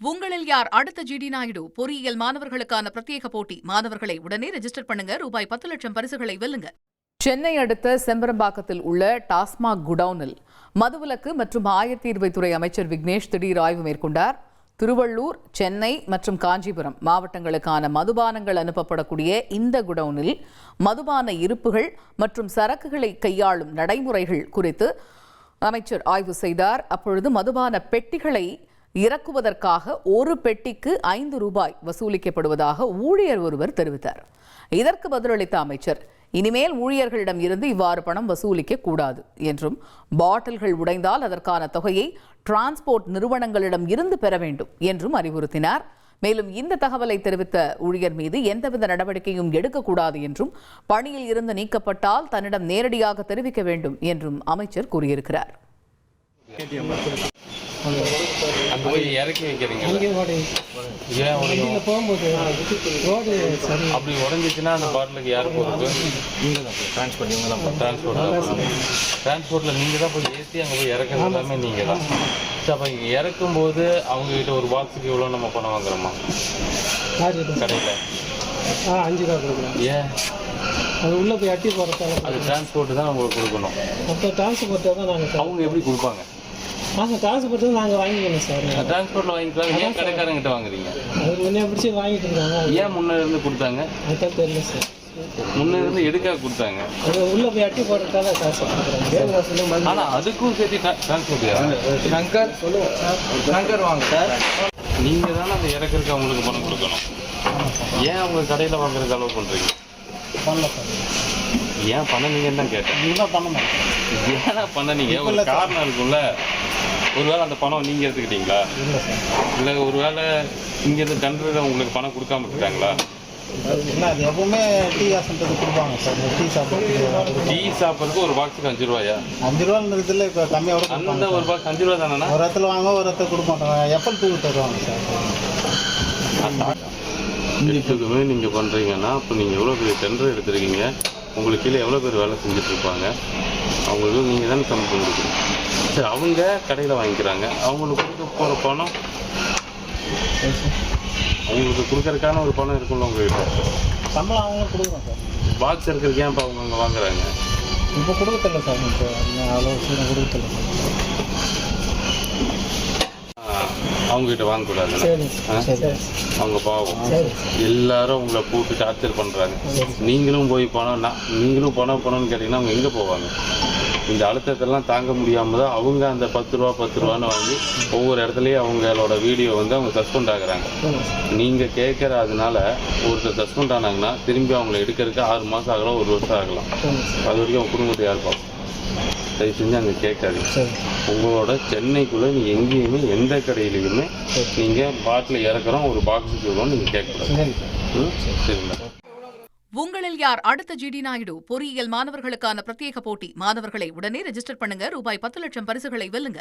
உங்களில் யார் அடுத்த ஜிடி நாயுடு பொறியியல் மாணவர்களுக்கான பிரத்யேக போட்டி. மாணவர்களை உடனே ரெஜிஸ்டர் பண்ணுங்க. ரூபாய் 10 லட்சம் பரிசுகளை வெல்லுங்க. சென்னை அடுத்த செம்பரம்பாக்கத்தில் உள்ள டாஸ்மாக் குடவுனில் மதுவிலக்கு மற்றும் ஆயத்தீர்வைத்துறை அமைச்சர் விக்னேஷ் திடீர் ஆய்வு மேற்கொண்டார். திருவள்ளூர், சென்னை மற்றும் காஞ்சிபுரம் மாவட்டங்களுக்கான மதுபானங்கள் அனுப்பப்படக்கூடிய இந்த குடவுனில் மதுபான இருப்புகள் மற்றும் சரக்குகளை கையாளும் நடைமுறைகள் குறித்து அமைச்சர் ஆய்வு செய்தார். அப்பொழுது மதுபான பெட்டிகளை இறக்குவதற்காக ஒரு பெட்டிக்கு 5 ரூபாய் வசூலிக்கப்படுவதாக ஊழியர் ஒருவர் தெரிவித்தார். இதற்கு பதிலளித்த அமைச்சர், இனிமேல் ஊழியர்களிடம் இருந்து இவ்வாறு பணம் வசூலிக்க கூடாது என்றும், பாட்டில்கள் உடைந்தால் அதற்கான தொகையை டிரான்ஸ்போர்ட் நிறுவனங்களிடம் இருந்து பெற வேண்டும் என்றும் அறிவுறுத்தினார். மேலும் இந்த தகவலை தெரிவித்த ஊழியர் மீது எந்தவித நடவடிக்கையும் எடுக்கக்கூடாது என்றும், பணியில் இருந்து நீக்கப்பட்டால் தன்னிடம் நேரடியாக தெரிவிக்க வேண்டும் என்றும் அமைச்சர் கூறியிருக்கிறார். அங்கே போய் இறக்கி வைக்கிறீங்க. அப்படி உடஞ்சிச்சுன்னா அந்த பாட்டிலுக்கு யார் போகிறது? டிரான்ஸ்போர்ட்டில் நீங்கள் தான் போய் ஏற்றி அங்கே போய் இறக்குறது எல்லாமே நீங்கள் தான். அப்போ இறக்கும்போது அவங்ககிட்ட ஒரு பாக்ஸுக்கு எவ்வளோ நம்ம பணம் வாங்குறோமா கடையில்? 5 ரூபா கொடுக்குறோம். ஏன் அது உள்ளே போய் அட்டி போகிறதால அது டிரான்ஸ்போர்ட்டு தான் உங்களுக்கு கொடுக்கணும். அப்போ டிரான்ஸ்போர்ட்டை தான் நாங்கள் அவங்க எப்படி கொடுப்பாங்க? டிரான்ஸ்போர்ட் நாங்கள் வாங்கிக்கணும் சார். டிரான்ஸ்போர்ட்டில் வாங்கிக்கலாம். ஏன் கடைக்காரங்கிட்ட வாங்குறீங்க? அது முன்னே பிடிச்சி வாங்கிட்டு இருக்காங்க. ஏன் முன்னே இருந்து கொடுத்தாங்க? அதுதான் தெரியல சார். முன்னே இருந்து எதுக்காக கொடுத்தாங்க? அது உள்ளே போய் அட்டி போடுறதுக்காக காசு கொடுக்குறாங்க. ஆனால் அதுக்கும் சேர்த்து டிரான்ஸ்போர்ட் சங்கர் வாங்க சார். நீங்கள் தானே அந்த இறக்குறதுக்கு அவங்களுக்கு பணம் கொடுக்கணும். ஏன் அவங்க கடையில் வாங்குறதுக்கு அளவு பண்ணுறீங்க? பண்ணல சார். ஏன் பண்ண நீங்கள் தான் கேட்டேன். நீங்கள் தான் பண்ண மாட்டேன். ஏன்னா பண்ண நீங்கள் ஒரு காரணம் இருக்கும்ல. ஒருவேளை அந்த பணம் நீங்கள் எடுத்துக்கிட்டீங்களா? இல்லை சார். இல்லை ஒருவேளை இங்கேருந்து டெண்டரில் உங்களுக்கு பணம் கொடுக்காம விட்டுட்டாங்களா? இல்லை, அது எப்பவுமே டீ ஆசன்றது கொடுப்பாங்க சார். டீ சாப்பிட்றதுக்கு ஒரு பாக்ஸுக்கு 5 ரூபாயா? 5 ரூபான்றதுல இப்போ கம்மியாக அந்த ஒரு பாக்ஸ் 5 ரூபா தானே? ஒரு இடத்துல வாங்க, ஒரு இடத்துல கொடுக்க மாட்டாங்க. எப்பல் தூக்கி தருவாங்க சார். எட்டுக்குமே நீங்கள் பண்ணுறீங்கன்னா அப்போ நீங்கள் எவ்வளோ பெரிய டெண்டர் எடுத்துருக்கீங்க, உங்களுக்கு கீழே எவ்வளோ பேர் வேலை செஞ்சுட்ருப்பாங்க, அவங்களுக்கு நீங்கள் தானே சம்பளம் கொடுக்கணும். சரி, அவங்க கடையில் வாங்கிக்கிறாங்க, அவங்களுக்கு கொடுக்க போகிற பணம் அவங்களுக்கு கொடுக்கறதுக்கான ஒரு பணம் இருக்குல்ல உங்கள்கிட்ட. சம்பளம் அவங்களும் கொடுக்குறோம் சார். பாக்ஸ் இருக்கிறதுக்கு ஏன் இப்போ அவங்க அங்கே வாங்குறாங்க? இப்போ கொடுக்கல சார். இப்போ அவ்வளோ சீக்கிரம் கொடுக்கல சார். அவங்ககிட்ட வாங்கக்கூடாது. அவங்க பாவம் எல்லாரும் உங்களை போட்டு டார்ச்சர் பண்ணுறாங்க. நீங்களும் போய் நீங்களும் பணம்னு கேட்டிங்கன்னா அவங்க எங்கே போவாங்க? இந்த அழுத்தத்தெல்லாம் தாங்க முடியாமல் தான் அவங்க அந்த 10 ரூபான்னு வாங்கி ஒவ்வொரு இடத்துலையும் அவங்களோட வீடியோ அவங்க சஸ்பெண்ட் ஆகுறாங்க. நீங்கள் கேட்குற அதனால ஒருத்தர் சஸ்பெண்ட் ஆனாங்கன்னா திரும்பி அவங்களை எடுக்கிறதுக்கு 6 மாதம் ஆகலாம், 1 வருஷம் ஆகலாம். அது வரைக்கும் அவங்க குடும்பத்தை யார் பார்ப்போம்? தயவு செஞ்சு அங்கே கேட்காதீங்க. உங்களோட சென்னைக்குள்ளே நீங்கள் எங்கேயுமே எந்த கடையிலையுமே நீங்கள் பாட்டில் இறக்குறோம் ஒரு பாக்ஸுக்கு இவ்வளோ நீங்கள் கேட்கக்கூடாது. சரிங்களா? உங்களில் யார் அடுத்த ஜிடி நாயுடு பொறியியல் மாணவர்களுக்கான பிரத்யேக போட்டி. மாணவர்களை உடனே ரெஜிஸ்டர் பண்ணுங்க. ரூபாய் 10 லட்சம் பரிசுகளை வெல்லுங்க.